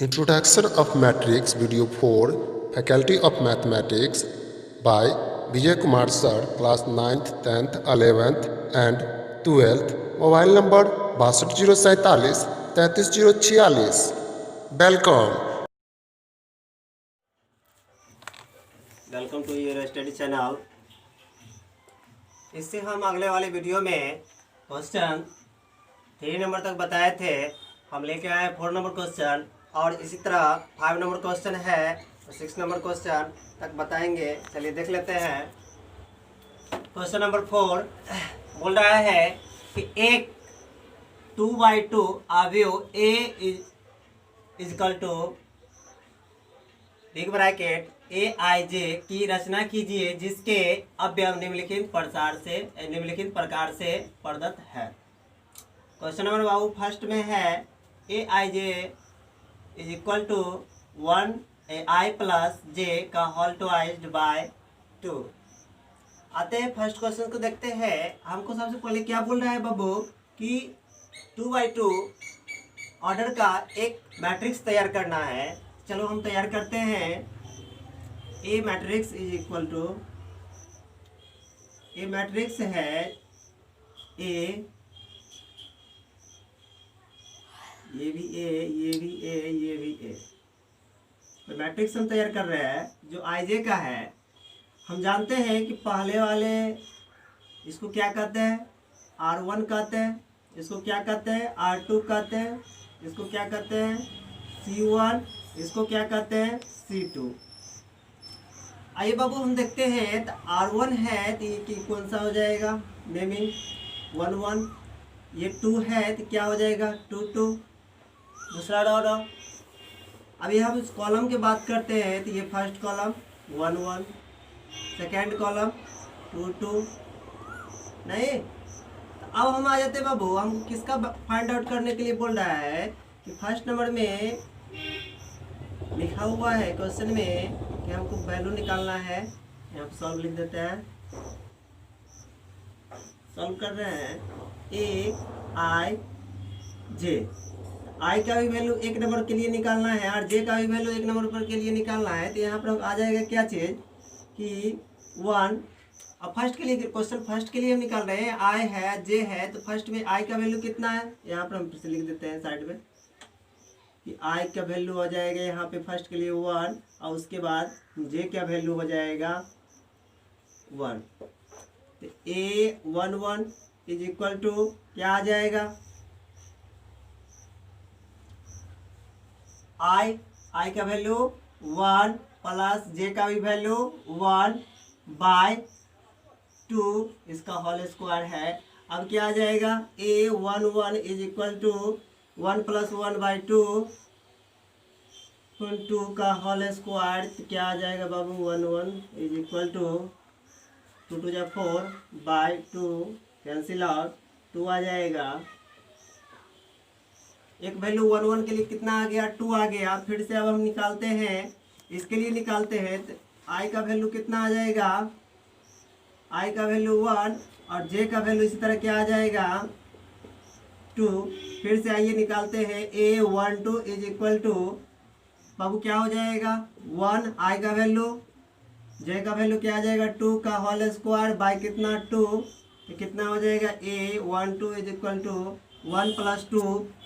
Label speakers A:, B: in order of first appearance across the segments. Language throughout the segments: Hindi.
A: Introduction of Matrix Video 4 Faculty of Mathematics by Vijay Kumar Sir, Class 9th, 10th, 11th and 12th. Mobile number 6207 33046. Welcome.
B: Welcome to your study channel. इससे हम अगले वाले वीडियो में क्वेश्चन 3 नंबर तक बताए थे। हम लेके आए 4 नंबर क्वेश्चन और इसी तरह 5 नंबर क्वेश्चन है और 6 नंबर क्वेश्चन तक बताएंगे। चलिए देख लेते हैं। क्वेश्चन नंबर 4 बोल रहा है कि एक 2/2 अवयव ए is equal to big bracket A I जे की रचना कीजिए जिसके अवयव निम्नलिखित प्रकार से प्रदत्त है। क्वेश्चन नंबर बाबू फर्स्ट में है A I J is equal to 1 I plus J का होल ट्वाइस्ड बाय 2। आते हैं फर्स्ट क्वेश्चन को देखते हैं। हमको सबसे पहले क्या बोल रहा है बाबू कि 2/2 ऑर्डर का एक मैट्रिक्स तैयार करना है। चलो हम तैयार करते हैं। A matrix is equal to, A matrix है ए, ये भी ए, ये भी ए, ये भी ए। तो मैट्रिक्स हम तैयार कर रहे हैं जो आई जे का है। हम जानते हैं कि पहले वाले इसको क्या कहते हैं, R1 कहते हैं। इसको क्या कहते हैं, R2 कहते हैं। इसको क्या कहते हैं, C1। इसको क्या कहते हैं, C2। आइए बाबू हम देखते हैं। तो R1 है तो ये कौन सा हो जाएगा, नेमिंग 1 1। ये 2 है तो क्या हो जाएगा, 2 2। दूसरा डॉ। अभी हम इस कॉलम की बात करते हैं तो ये फर्स्ट कॉलम 1 1, सेकेंड कॉलम 2 2। नहीं तो अब हम आ जाते हैं बाबू। हम किसका फाइंड आउट करने के लिए बोल रहा है कि फर्स्ट नंबर में लिखा हुआ है क्वेश्चन में कि हमको वैल्यू निकालना है। यहाँ पर सॉल्व लिख देते हैं। सॉल्व कर रहे हैं ए आई जे। आई का भी वैल्यू 1 नंबर के लिए निकालना है और जे का भी वैल्यू 1 नंबर पर के लिए निकालना है। तो यहाँ पर आ जाएगा क्या चीज़ कि 1। अब फर्स्ट के लिए क्वेश्चन फर्स्ट के लिए हम निकाल रहे हैं। आई है, जे है, तो फर्स्ट में आई का वैल्यू कितना है, यहाँ पर हम फिर से लिख देते हैं साइड में कि आई का वैल्यू हो जाएगा यहाँ पे फर्स्ट के लिए 1 और उसके बाद जे का वैल्यू हो जाएगा 1। तो ए 1 1 इज इक्वल टू क्या आ जाएगा, आई का वैल्यू 1 प्लस जे का भी वैल्यू 1 बाय 2 इसका होल स्क्वायर है। अब क्या आ जाएगा, A 1 1 is equal to 1 plus 1 by 2 का होल स्क्वायर। तो क्या आ जाएगा बाबू, 1 1 इज इक्वल टू 2 2 जा 4 बाई 2 कैंसिल आउट 2 आ जाएगा। एक वैल्यू 1 1 के लिए कितना आ गया, 2 आ गया। फिर से अब हम निकालते हैं, इसके लिए निकालते हैं। तो आई का वैल्यू कितना आ जाएगा, आई का वैल्यू 1 और जे का वैल्यू इसी तरह क्या आ जाएगा 2। फिर से आइए निकालते हैं। ए 1 2 इज इक्वल टू बाबू क्या हो जाएगा, 1 आई का वैल्यू, जे का वैल्यू क्या आ जाएगा 2 का होल स्क्वायर बाय कितना 2। तो कितना हो जाएगा, A 1 2 is equal to 1 plus 2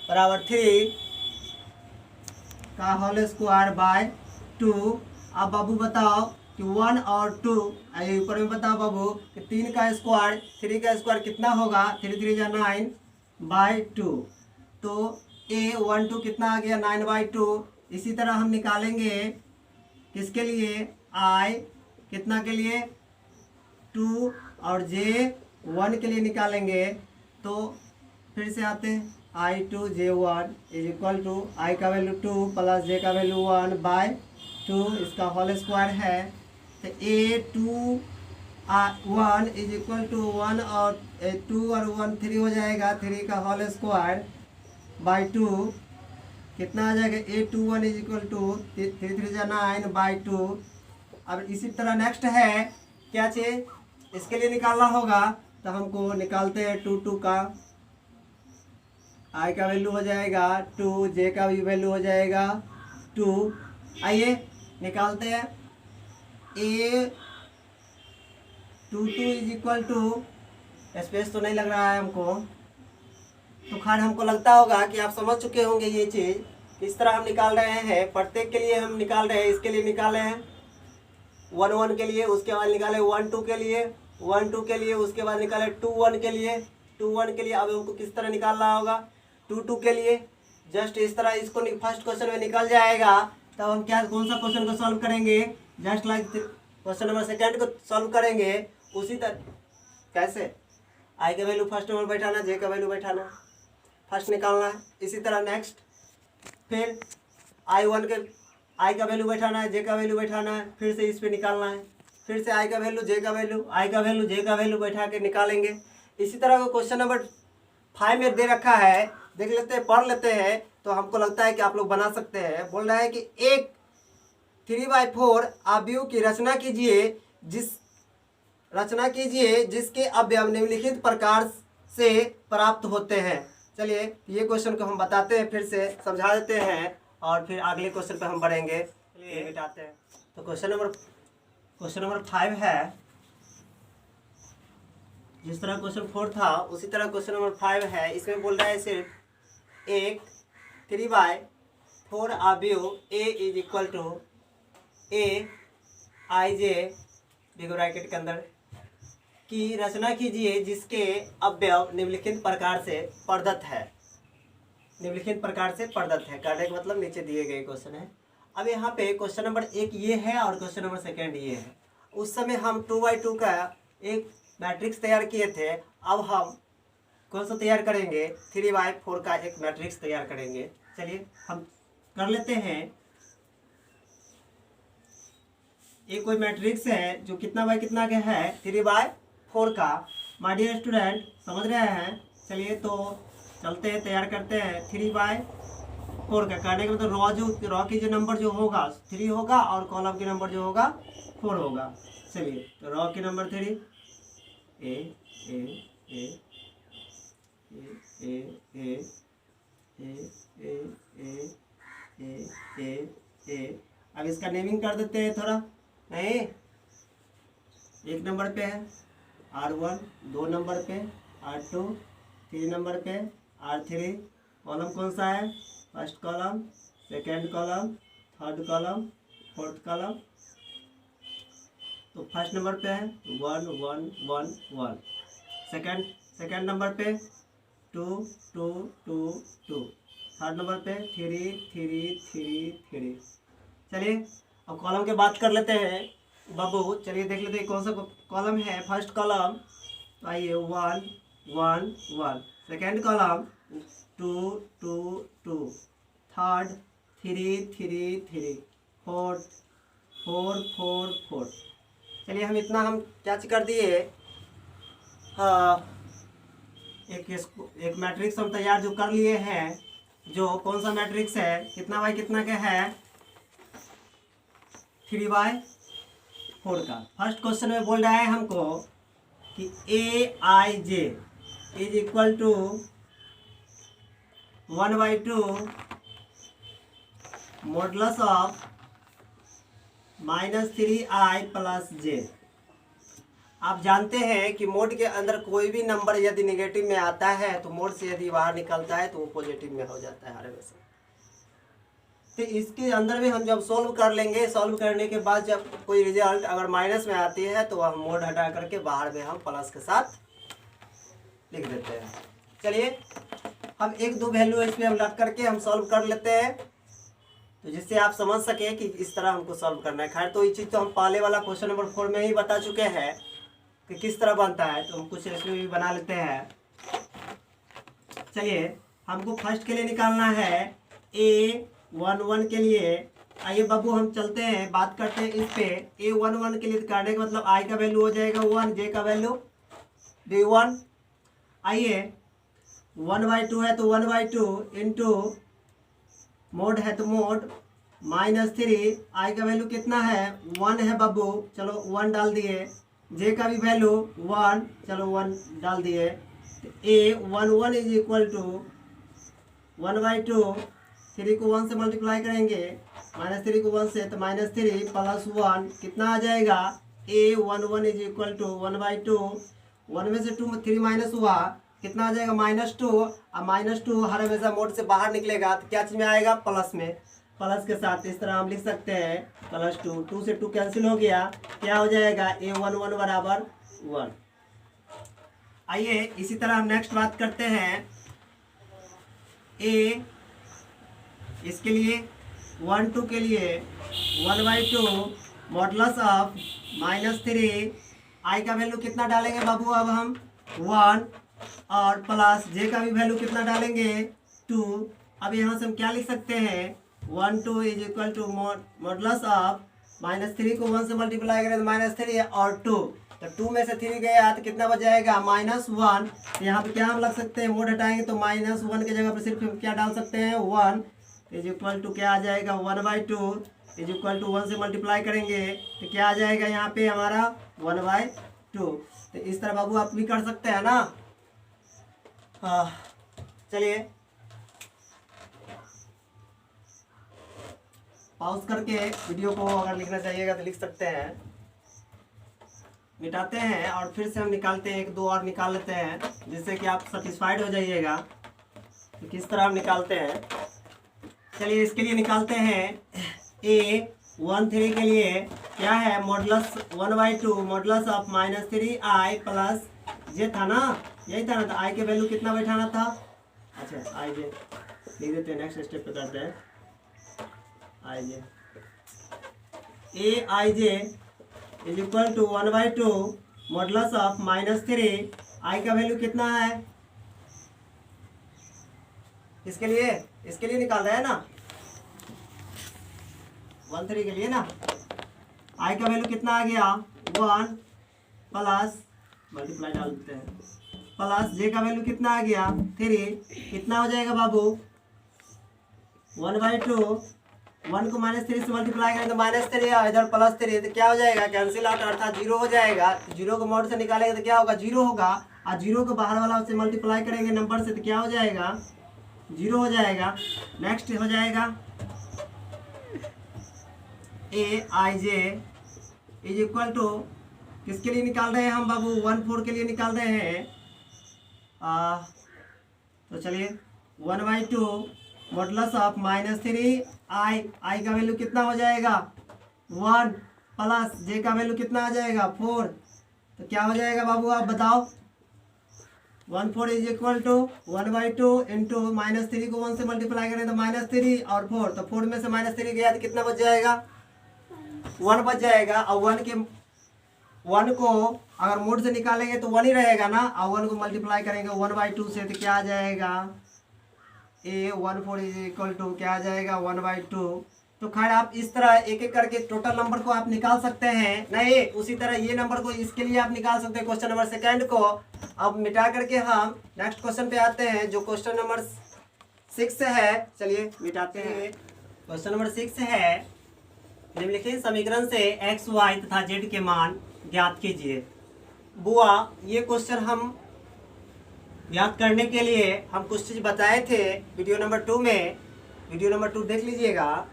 B: बराबर 3 का होल स्क्वायर बाय 2। अब बाबू बताओ कि 1 और 2, आइए ऊपर में बताओ बाबू कि 3 का स्क्वायर, 3 का स्क्वायर कितना होगा, 3 3 जा 9 बाई 2। तो ए 1 2 कितना आ गया, 9 बाई 2। इसी तरह हम निकालेंगे किसके लिए, आई कितना के लिए 2 और जे 1 के लिए निकालेंगे। तो फिर से आते हैं, आई 2 जे 1 इज इक्वल टू आई का वैल्यू 2 प्लस जे का वैल्यू 1 बाय 2 इसका होल स्क्वायर है। तो ए 2 1 इज इक्वल टू 1 और 2 और 1 3 हो जाएगा, 3 का होल स्क्वायर बाई 2 कितना आ जाएगा, ए 2 1 इज इक्वल टू 3 3 जा 9 बाई 2। अब इसी तरह नेक्स्ट है क्या चीज़, इसके लिए निकालना होगा। तो हमको निकालते हैं 2 2 का, आई का वैल्यू हो जाएगा 2, जे का भी वैल्यू हो जाएगा 2। आइए निकालते हैं। A 2 is equal to, space तो नहीं लग रहा है हमको, तो खैर हमको लगता होगा कि आप समझ चुके होंगे ये चीज़ किस तरह हम निकाल रहे हैं। प्रत्येक के लिए हम निकाल रहे हैं। इसके लिए निकाले हैं 1 1 के लिए, उसके बाद निकाले 1 2 के लिए, 1 2 के लिए, उसके बाद निकाले 2 1 के लिए, 2 1 के लिए। अब हमको किस तरह निकालना होगा 2 2 के लिए। जस्ट इस तरह इसको फर्स्ट क्वेश्चन में निकल जाएगा। तब हम क्या कौन सा क्वेश्चन को सॉल्व करेंगे, just like question number second को सॉल्व करेंगे उसी तरह। कैसे, आई का वैल्यू फर्स्ट नंबर बैठाना, जे का वैल्यू बैठाना, फर्स्ट निकालना है। इसी तरह नेक्स्ट फिर आई का वैल्यू बैठाना है, जे का वैल्यू बैठाना है, फिर से इस पे निकालना है। फिर से आई का वैल्यू, जे का वैल्यू, आई का वैल्यू, जे का वैल्यू बैठा के निकालेंगे। इसी तरह का क्वेश्चन नंबर 5 में दे रखा है, देख लेते हैं, पढ़ लेते हैं, तो हमको लगता है कि आप लोग बना सकते हैं। बोल रहा है कि एक 3/4 अवयव की रचना कीजिए जिसके अवयव निम्नलिखित प्रकार से प्राप्त होते हैं। चलिए ये क्वेश्चन को हम बताते हैं, फिर से समझा देते हैं और फिर अगले क्वेश्चन पे हम बढ़ेंगे। चलिए मिटाते हैं। तो क्वेश्चन नंबर 5 है। जिस तरह क्वेश्चन 4 था उसी तरह क्वेश्चन नंबर 5 है। इसमें बोल रहा है सिर्फ एक 3/4 अवयव A is equal to AIJ big bracket के अंदर की रचना कीजिए जिसके अवयव निम्नलिखित प्रकार से प्रदत्त है। निम्नलिखित प्रकार से प्रदत्त है करने का मतलब नीचे दिए गए क्वेश्चन है। अब यहाँ पे क्वेश्चन नंबर 1 ये है और क्वेश्चन नंबर सेकेंड ये है। उस समय हम 2/2 का एक मैट्रिक्स तैयार किए थे। अब हम कौन सा तैयार करेंगे, 3/4 का एक मैट्रिक्स तैयार करेंगे। चलिए हम कर लेते हैं। ये कोई मैट्रिक्स है जो कितना बाय कितना का है, 3/4 का। माय डियर स्टूडेंट समझ रहे हैं। चलिए तो चलते हैं, तैयार करते हैं। 3/4 का करने का मतलब रॉ की जो नंबर जो होगा 3 होगा और कॉलम की नंबर जो होगा 4 होगा। चलिए तो रॉ की नंबर 3 ए ए ए ए ए ए ए ए ए ए ए ए। अब इसका नेमिंग कर देते हैं थोड़ा। नहीं, 1 नंबर पे है R1, 2 नंबर पे R2, 3 नंबर पे R3। कॉलम कौन सा है, first column, second column, third column, fourth column. तो फर्स्ट नंबर पे है 1 1 1 1, सेकेंड नंबर पे 2 2 2 2, थर्ड नंबर पे 3 3 3 3। चलिए अब कॉलम के बात कर लेते हैं बाबू। चलिए देख लेते हैं कौन सा कॉलम है। फर्स्ट कॉलम तो आइए 1 1 1, सेकेंड कॉलम 2 2 2, थर्ड 3 3 3, फोर्थ 4 4 4। चलिए हम क्या कर दिए, हाँ एक मैट्रिक्स हम तैयार जो कर लिए हैं। जो कौन सा मैट्रिक्स है, कितना बाय कितना का है, 3/4 का। फर्स्ट क्वेश्चन में बोल रहा है हमको कि AIJ is equal to 1/2 modulus of -3i + j। आप जानते हैं कि मोड के अंदर कोई भी नंबर यदि नेगेटिव में आता है तो मोड से यदि बाहर निकलता है तो वो पॉजिटिव में हो जाता है हर हमेशा। तो इसके अंदर भी हम जब सॉल्व कर लेंगे, सॉल्व करने के बाद जब कोई रिजल्ट अगर माइनस में आती है तो हम मोड हटा करके बाहर में हम प्लस के साथ लिख देते हैं। चलिए हम 1 2 वैल्यू इसमें हम रख करके हम सॉल्व कर लेते हैं, तो जिससे आप समझ सके कि इस तरह हमको सॉल्व करना है। खैर तो ये चीज़ तो हम पहले वाला क्वेश्चन नंबर 4 में ही बता चुके हैं कि किस तरह बनता है, तो हम कुछ इसमें भी बना लेते हैं। चलिए हमको फर्स्ट के लिए निकालना है A11 के लिए। आइए बाबू हम चलते हैं, बात करते हैं इस पे। A11 के लिए करने का मतलब I का वैल्यू हो जाएगा 1, J का वैल्यू D1। आइए 1/2 है तो 1/2 इंटू मोड है तो मोड -3। I का वैल्यू कितना है, 1 है बाबू, चलो 1 डाल दिए। J का भी वैल्यू 1, चलो 1 डाल दिए। तो A11 इज इक्वल टू 1/2, 3 को 1 से मल्टीप्लाई करेंगे -3 को 1 से, तो -3 + 1 कितना आ जाएगा, a11 इज इक्वल टू 1/2, 1 में से 2 3 माइनस हुआ, कितना आ जाएगा -2, और -2 हर हमेशा मोड से बाहर निकलेगा तो क्या चीज में आएगा, प्लस में, प्लस के साथ इस तरह हम लिख सकते हैं +2, 2 से 2 कैंसिल हो गया, क्या हो जाएगा, a11 बराबर 1। आइए इसी तरह हम नेक्स्ट बात करते हैं, a इसके लिए 1 2 के लिए 1/2 मॉडुलस ऑफ -3, आई का वैल्यू कितना डालेंगे बाबू, अब हम 1, और प्लस जे का भी वैल्यू कितना डालेंगे, 2। अब यहाँ से हम क्या लिख सकते हैं, 1 2 is equal to modulus of -3 को 1 से मल्टीप्लाई करें तो -3 और 2, तो 2 में से 3 गया तो कितना बच जाएगा, -1। तो यहाँ पे क्या हम लग सकते हैं, मोड हटाएंगे तो -1 की जगह पर सिर्फ हम क्या डाल सकते हैं, 1 इज इक्वल टू क्या आ जाएगा, 1/2 इज इक्वल टू 1 से मल्टीप्लाई करेंगे तो क्या आ जाएगा यहाँ पे हमारा 1/2। तो इस तरह बाबू आप भी कर सकते हैं ना। हाँ चलिए पॉज करके वीडियो को अगर लिखना चाहिएगा तो लिख सकते हैं, मिटाते हैं और फिर से हम निकालते हैं, 1 2 और निकाल लेते हैं जिससे कि आप सेटिस्फाइड हो जाइएगा तो किस तरह हम निकालते हैं। चलिए इसके लिए निकालते हैं, a13 के लिए क्या है, modulus 1/2 modulus of -3i plus J था ना, यही था ना, तो i के वैल्यू कितना बैठाना था, अच्छा आई जे लिख देते हैं, नेक्स्ट स्टेप पे करते हैं, I J a i j is equal to 1/2 modulus of -3, i का वैल्यू कितना है, इसके लिए निकाल रहे हैं ना, 13 के लिए ना, i का वैल्यू कितना आ गया, 1 प्लस मल्टीप्लाई डाल देते हैं, प्लस j का वैल्यू कितना आ गया, 3, कितना हो जाएगा बाबू, 1/2, 1 को -3 से मल्टीप्लाई करें तो -3 और इधर +3, तो क्या हो जाएगा, कैंसिल आउट अर्थात 0 हो जाएगा। 0 को मोड से निकालेंगे तो क्या होगा, 0 होगा, और 0 को बाहर वाला से मल्टीप्लाई करेंगे नंबर से तो क्या हो जाएगा, 0 हो जाएगा। नेक्स्ट हो जाएगा aij इज इक्वल टू किसके लिए निकाल रहे हैं हम बाबू, 1/4 के लिए निकाल रहे हैं, तो चलिए 1/2 मॉडुलस ऑफ -3 i का वैल्यू कितना हो जाएगा, 1 प्लस जे का वैल्यू कितना आ जाएगा, 4, तो क्या हो जाएगा बाबू आप बताओ, 1/4 इज इक्वल टू 1/2 इंटू -3 को 1 से मल्टीप्लाई करें तो -3 और 4, तो 4 में से -3 गया तो कितना बच जाएगा, 1 बच जाएगा। और 1 को अगर मोड से निकालेंगे तो 1 ही रहेगा ना, और 1 को मल्टीप्लाई करेंगे 1/2 से तो क्या आ जाएगा, a14 इज इक्वल टू क्या आ जाएगा, 1/2। तो खैर आप इस तरह एक एक करके टोटल नंबर को आप निकाल सकते हैं, नहीं उसी तरह ये नंबर को इसके लिए आप निकाल सकते हैं, क्वेश्चन नंबर 2 को। अब मिटा करके हम नेक्स्ट क्वेश्चन पे आते हैं जो क्वेश्चन नंबर 6 है। चलिए मिटाते हैं, क्वेश्चन नंबर 6 है, निम्नलिखित समीकरण से x, y तथा z के मान ज्ञात कीजिए। बुआ ये क्वेश्चन हम याद करने के लिए हम कुछ चीज़ बताए थे वीडियो नंबर 2 में, वीडियो नंबर 2 देख लीजिएगा।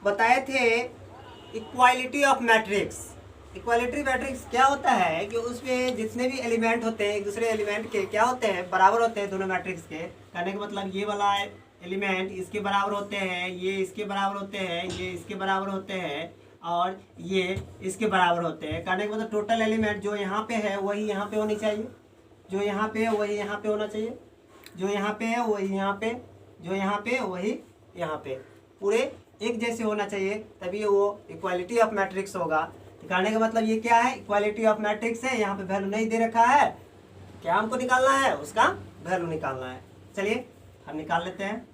B: बताए थे equality of matrix. Equality matrix क्या होता है कि उसमें जितने भी एलिमेंट होते हैं एक दूसरे एलिमेंट के क्या होते हैं, बराबर होते हैं दोनों मैट्रिक्स के। कहने का मतलब ये वाला एलिमेंट इसके बराबर होते हैं, ये इसके बराबर होते हैं, ये इसके बराबर होते हैं और ये इसके बराबर होते हैं। कहने का मतलब टोटल एलिमेंट जो यहाँ पे है वही यहाँ पे होनी चाहिए, जो यहाँ पे है वही यहाँ पे होना चाहिए, जो यहाँ पे है वही यहाँ पे, जो यहाँ पे वही यहाँ पे, पूरे एक जैसे होना चाहिए, तभी वो इक्वालिटी ऑफ मैट्रिक्स होगा। तो कहने का मतलब ये क्या है, इक्वालिटी ऑफ मैट्रिक्स है। यहाँ पे वैल्यू नहीं दे रखा है, क्या हमको निकालना है, उसका वैल्यू निकालना है। चलिए हम निकाल लेते हैं।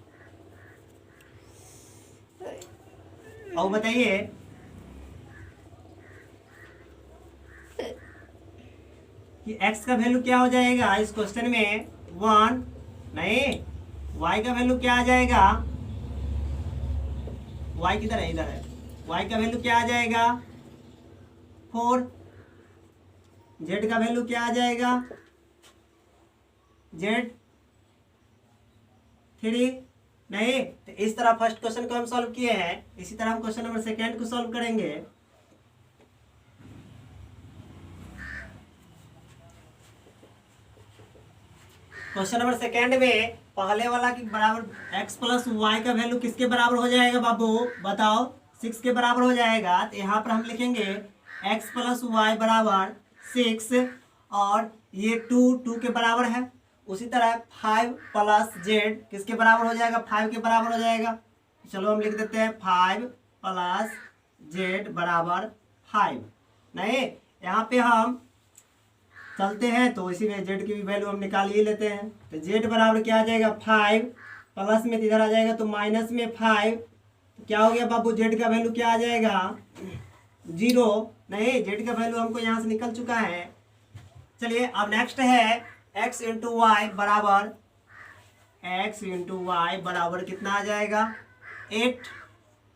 B: और बताइए कि x का वैल्यू क्या हो जाएगा इस क्वेश्चन में, 1 नहीं, y का वैल्यू क्या आ जाएगा, y किधर है, इधर है, y का वैल्यू क्या आ जाएगा 4, z का वैल्यू क्या आ जाएगा z 3, नहीं, तो इस तरह फर्स्ट क्वेश्चन को हम सॉल्व किए हैं, इसी तरह हम क्वेश्चन नंबर सेकेंड को सॉल्व करेंगे। क्वेश्चन नंबर सेकेंड में पहले वाला के बराबर x प्लस वाई का वैल्यू किसके बराबर हो जाएगा बाबू, बताओ? 6 के बराबर हो जाएगा। तो यहाँ पर हम लिखेंगे x प्लस वाई बराबर 6 और ये 2 के बराबर है। उसी तरह 5 प्लस जेड किसके बराबर हो जाएगा, 5 के बराबर हो जाएगा। चलो हम लिख देते हैं 5 प्लस जेड बराबर 5। नहीं, यहाँ पे हम चलते हैं तो इसी में जेड की भी वैल्यू हम निकाल ही लेते हैं। तो जेड बराबर क्या आ जाएगा, 5 प्लस में इधर आ जाएगा तो माइनस में 5। तो क्या हो गया बाबू, जेड का वैल्यू क्या आ जाएगा, 0। नहीं, जेड का वैल्यू हमको यहाँ से निकल चुका है। चलिए अब नेक्स्ट है x इंटू वाई बराबर कितना आ जाएगा, 8।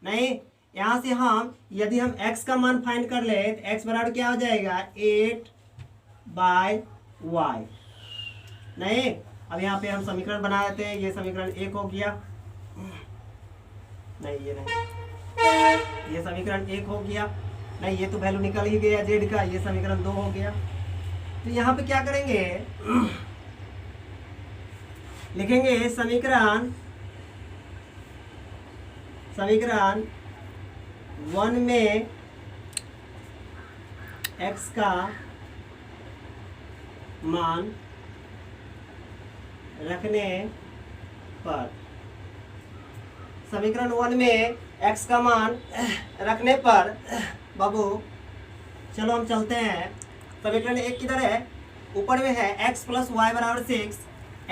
B: नहीं, यहाँ से हम यदि हम x का मान फाइंड कर ले तो x बराबर क्या हो जाएगा, 8/y। नहीं, अब यहाँ पे हम समीकरण बना देते हैं। ये समीकरण 1 हो गया, नहीं ये नहीं, ये समीकरण 1 हो गया। नहीं, ये तो वैल्यू निकल ही गया जेड का, ये समीकरण 2 हो गया। तो यहाँ पे क्या करेंगे, लिखेंगे समीकरण 1 में x का मान रखने पर, समीकरण 1 में x का मान रखने पर बाबू चलो हम चलते हैं। समीकरण 1 किधर है, ऊपर में है x प्लस वाई बराबर 6,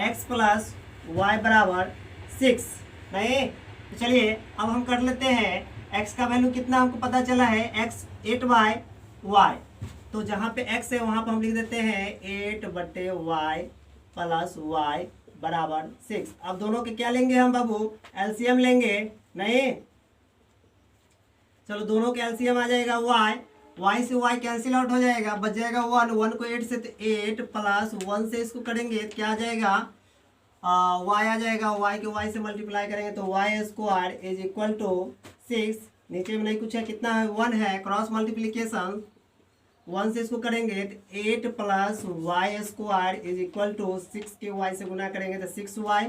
B: x प्लस वाई बराबर 6। नहीं, तो चलिए अब हम कर लेते हैं। x का वैल्यू कितना हमको पता चला है, x 8/y। तो जहाँ पे x है वहाँ पर हम लिख देते हैं 8/y प्लस y बराबर 6। अब दोनों के क्या लेंगे हम बाबू, एलसीएम लेंगे। नहीं, चलो दोनों के एलसीएम आ जाएगा y से y कैंसिल आउट हो जाएगा, बच जाएगा 1 को 8 से, तो 8 प्लस 1 से इसको करेंगे तो क्या आ जाएगा, y आ जाएगा। y के y से मल्टीप्लाई करेंगे तो y² इज इक्वल टू 6। नीचे में नहीं कुछ है, कितना है, 1 है। क्रॉस मल्टीप्लीकेशन 1 से इसको करेंगे तो 8 plus y² is equal to 6 के y से गुना करेंगे तो 6y।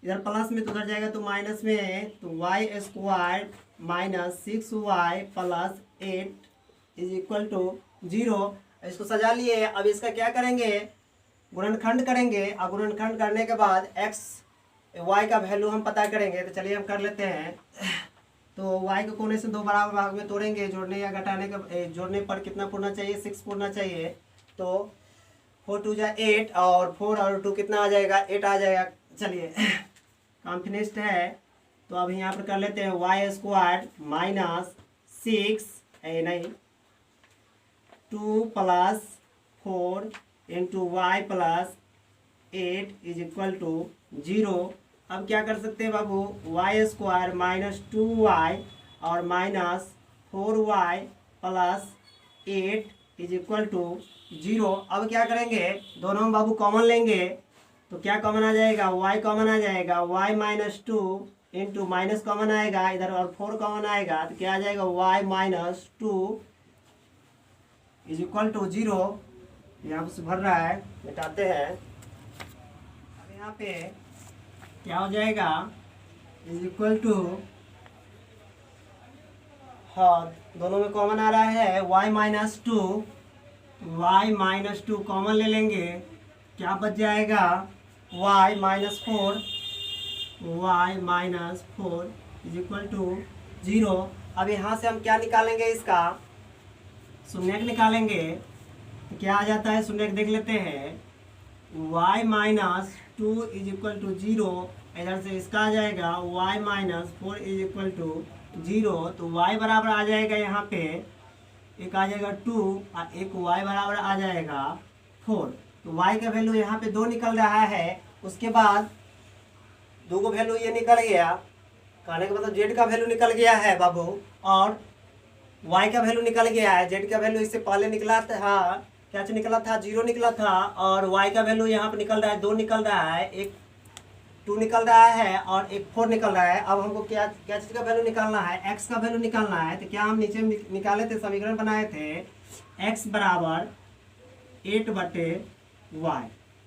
B: इधर प्लस में तो उधर जाएगा तो माइनस में, तो y² minus 6y plus 8 is equal to 0। इसको सजा लिए। अब इसका क्या करेंगे, गुणनखंड करेंगे। और गुणनखंड करने के बाद y का वैल्यू हम पता करेंगे। तो चलिए हम कर लेते हैं। तो y को कोने से 2 बराबर भाग में तोड़ेंगे। जोड़ने या घटाने का, जोड़ने पर कितना पूर्णा चाहिए, 6 पूर्णा चाहिए। तो 4 2 जा 8 और 4 और 2 कितना आ जाएगा, 8 आ जाएगा। चलिए काम फिनिश्ड है। तो अब यहाँ पर कर लेते हैं y² माइनस 6 नहीं 2 plus 4 into y plus 8 is equal to 0। अब क्या कर सकते हैं बाबू, y² माइनस 2y और minus 4y plus 8 is equal to 0। अब क्या करेंगे, दोनों हम बाबू कॉमन लेंगे। तो क्या कॉमन आ जाएगा, y कॉमन आ जाएगा। y minus 2 into minus common आएगा इधर और 4 कॉमन आएगा तो क्या आ जाएगा, y minus 2 is equal to 0। यहाँ पर भर रहा है, मिटाते हैं। अब यहाँ पे क्या हो जाएगा, इज इक्वल टू, हाँ दोनों में कॉमन आ रहा है y minus 2, y minus 2 common ले लेंगे। क्या बच जाएगा, y minus 4, y minus 4 is equal to 0। अब यहाँ से हम क्या निकालेंगे, इसका शून्यक निकालेंगे। तो क्या आ जाता है, शून्यक देख लेते हैं। y minus 2 is equal to 0, इधर से इसका आ जाएगा y minus 4 is equal to 0। तो y बराबर आ जाएगा, यहाँ पे एक आ जाएगा 2 और एक y बराबर आ जाएगा 4। तो y का वैल्यू यहाँ पे 2 निकल रहा है। उसके बाद 2 को वैल्यू ये निकल गया, कहने का मतलब z का वैल्यू निकल गया है बाबू, और y का वैल्यू निकल गया है। z का वैल्यू इससे पहले निकला था, क्या निकला था, 0 निकला था। और y का वैल्यू यहाँ पे निकल रहा है, 2 निकल रहा है। एक 2 निकल रहा है और एक 4 निकल रहा है। अब हमको क्या क्या चीज़ का वैल्यू निकालना है, x का वैल्यू निकालना है। तो क्या हम नीचे निकाले थे, समीकरण बनाए थे x बराबर 8/y।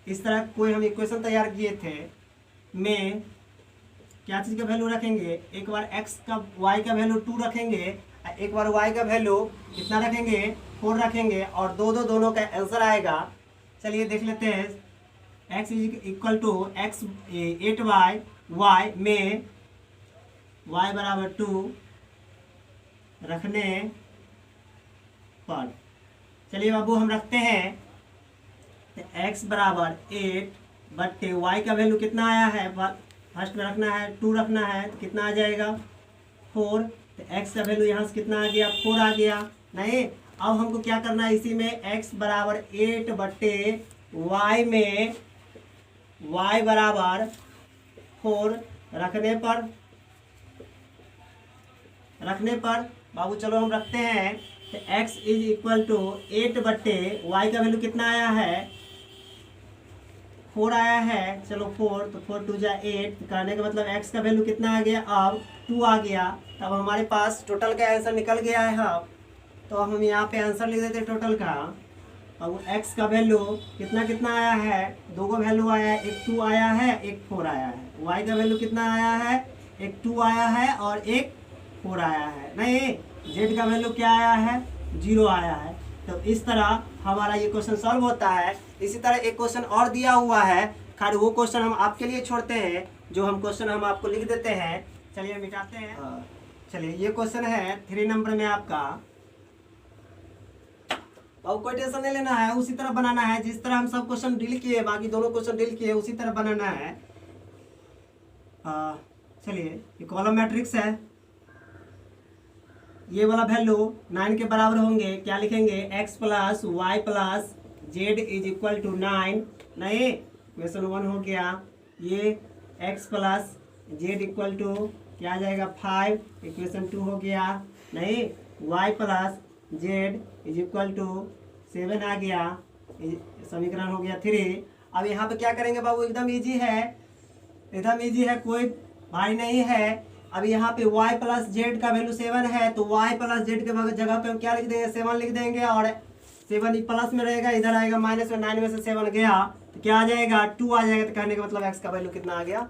B: इस तरह कोई हम इक्वेशन तैयार किए थे में क्या चीज़ का वैल्यू रखेंगे, एक बार x का y का वैल्यू 2 रखेंगे, एक बार y का वैल्यू कितना रखेंगे, 4 रखेंगे और दोनों का आंसर आएगा। चलिए देख लेते हैं। x equal to x 8y y में y बराबर 2 रखने पर, चलिए बाबू हम रखते हैं। तो x बराबर 8/y का वैल्यू कितना आया है, फर्स्ट में रखना है 2 रखना है, तो कितना आ जाएगा 4। तो x का वैल्यू यहाँ से कितना आ गया, 4 आ गया। नहीं, अब हमको क्या करना है, इसी में x बराबर 8/y में y बराबर 4 रखने पर बाबू चलो हम रखते हैं। तो x is equal to 8/y का वैल्यू कितना आया है, 4 आया है। चलो 4, तो 4 2 जा 8, करने का मतलब x का वैल्यू कितना आ गया, अब 2 आ गया। तब हमारे पास टोटल का आंसर निकल गया है। अब तो हम यहाँ पे आंसर लिख देते हैं टोटल का। अब x का वैल्यू कितना कितना आया है, 2 का वैल्यू आया है, एक 2 आया है, एक 4 आया है। y का वैल्यू कितना आया है, एक 2 आया है और एक 4 आया है। नहीं, z का वैल्यू क्या आया है, 0 आया है। तो इस तरह हमारा ये क्वेश्चन सॉल्व होता है। इसी तरह एक क्वेश्चन और दिया हुआ है, खाली वो क्वेश्चन हम आपके लिए छोड़ते हैं, जो हम क्वेश्चन हम आपको लिख देते हैं। चलिए मिटाते हैं। चलिए ये क्वेश्चन है 3 नंबर में आपका। और कोई टेंशन नहीं लेना है, उसी तरह बनाना है जिस तरह हम सब क्वेश्चन डील किए, बाकी दोनों क्वेश्चन डील किए उसी तरह बनाना है। चलिए ये कॉलम मैट्रिक्स है, ये वाला वैल्यू 9 के बराबर होंगे। क्या लिखेंगे, x plus y plus z is equal to 9। नहीं, इक्वेशन 1 हो गया। ये x plus z equal to क्या आ जाएगा 5, इक्वेशन 2 हो गया। नहीं, y plus z is equal to 7 आ गया, समीकरण हो गया 3। अब यहाँ पे क्या करेंगे बाबू, एकदम इजी है, एकदम इजी है, कोई भारी नहीं है। अब यहाँ पे y प्लस जेड का वैल्यू 7 है, तो y प्लस जेड के जगह पे हम क्या लिख देंगे, 7 लिख देंगे। और 7 प्लस में रहेगा, इधर आएगा माइनस में, 9 में से 7 गया तो क्या आ जाएगा, 2 आ जाएगा। तो कहने का मतलब x का वैल्यू कितना आ गया,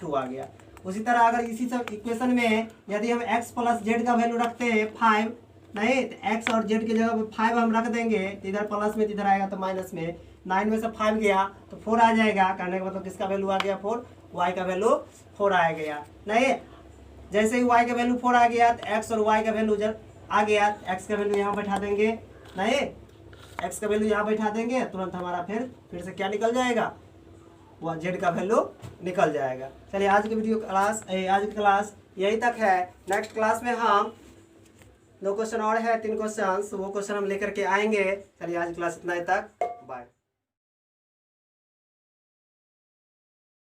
B: 2 आ गया। उसी तरह अगर इसी सब इक्वेशन में यदि हम x प्लस जेड का वैल्यू रखते हैं 5, नहीं तो x और z की जगह पे 5 हम रख देंगे, तो इधर प्लस में, इधर आएगा तो माइनस में, 9 में से 5 गया तो 4 आ जाएगा। कहने का मतलब किसका वैल्यू आ गया, 4, y का वैल्यू 4 आ गया। नहीं, जैसे ही y का वैल्यू 4 आ गया तो x और y का वैल्यू जब आ गया, x का वैल्यू यहाँ बैठा देंगे। नहीं, x का वैल्यू यहाँ बैठा देंगे, तुरंत हमारा फिर से क्या निकल जाएगा, वह z का वैल्यू निकल जाएगा। चलिए आज की क्लास यही तक है। नेक्स्ट क्लास में हम 2 क्वेश्चन और है, 3 क्वेश्चन, वो क्वेश्चन हम लेकर के आएंगे। चलिए आज क्लास इतना ही तक, बाय।